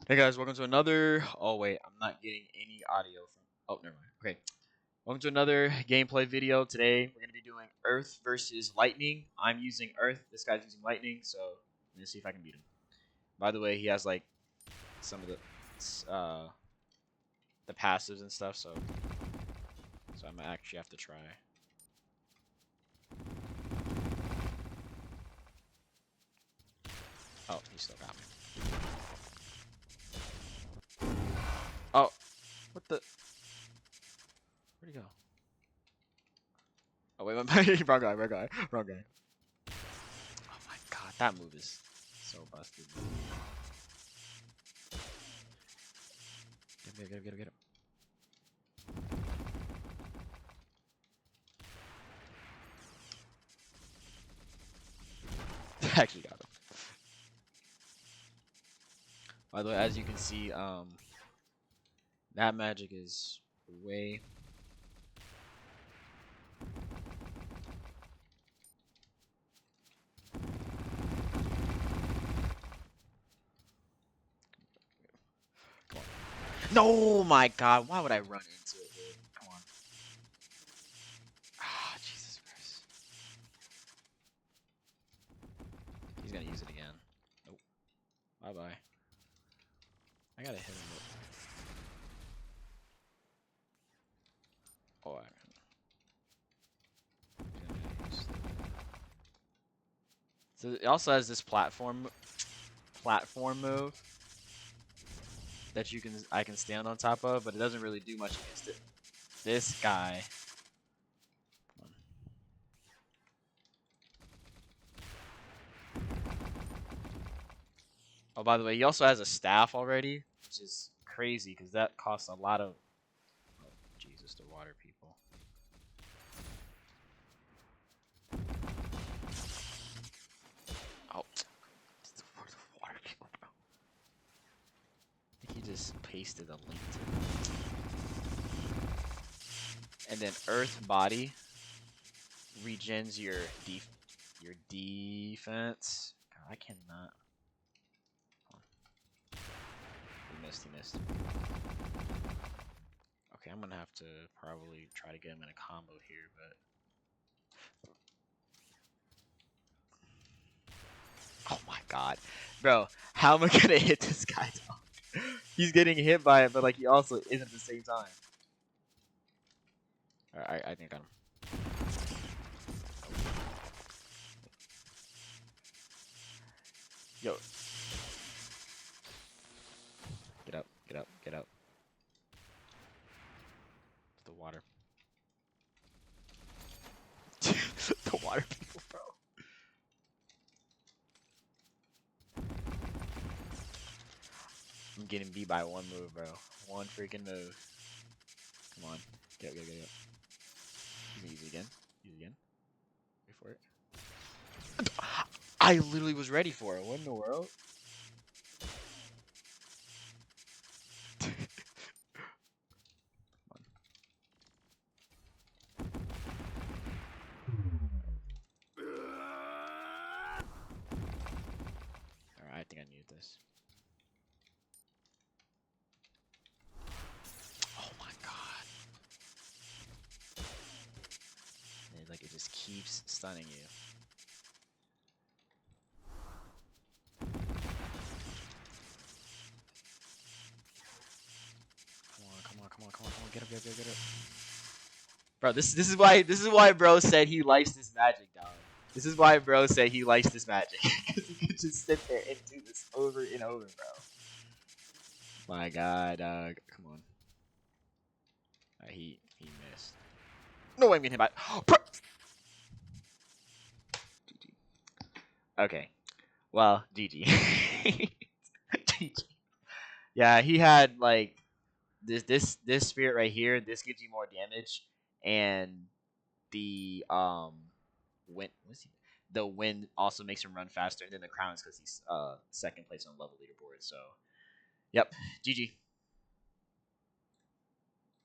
Hey guys, welcome to another. Oh wait, I'm not getting any audio from. Oh, never mind. Okay, welcome to another gameplay video. Today we're gonna be doing Earth versus Lightning. I'm using Earth. This guy's using Lightning, so I'm gonna see if I can beat him. By the way, he has like some of the passives and stuff, so I'm gonna actually have to try. Oh, he still got me. Oh, what the? Where'd he go? Oh wait, wrong guy, wrong guy, wrong guy. Oh my god, that move is so busted. Get him, get him, get him, get him. Actually got him. By the way, as you can see, that magic is way. Come on. No, my God! Why would I run into it, dude? Come on. Ah, Jesus Christ. He's gonna use it again. Nope. Bye bye. I gotta hit him with. Oh, so it also has this platform move that I can stand on top of, but it doesn't really do much against it. This guy. Come on. Oh, by the way, he also has a staff already, which is crazy because that costs a lot of. Oh, Jesus, the water people. Oh, the water people, bro. I think he just pasted a link to it. And then Earth Body regens your defense. God, I cannot. Oh, he missed. He missed. Okay, I'm gonna have to probably try to get him in a combo here, but. Oh my God, bro! How am I gonna hit this guy? He's getting hit by it, but like he also isn't at the same time. Alright, I think I got him. Yo, get up, get up, get up. The water. The water people, bro. I'm getting beat by one move, bro. One freaking move. Come on. Get up, get up, get up. He's gonna use it again. Use it again. Wait for it. I literally was ready for it. What in the world? Alright, I think I need this. Oh my God. And like it just keeps stunning you. Come on, come on, come on, come on, come on. Get up, get up, get up, get up. Bro, this is why bro said he likes this magic, dog. This is why bro said he likes this magic. Because he could just sit there and do this over and over, bro. My God, dog. Come on. He missed. No way I'm getting hit by. Bro! GG. Okay. Well, GG. GG. Yeah, he had like this spirit right here. This gives you more damage, and the wind. What's he? The wind also makes him run faster, and then the crown is because he's second place on the level leaderboard. So, yep, GG.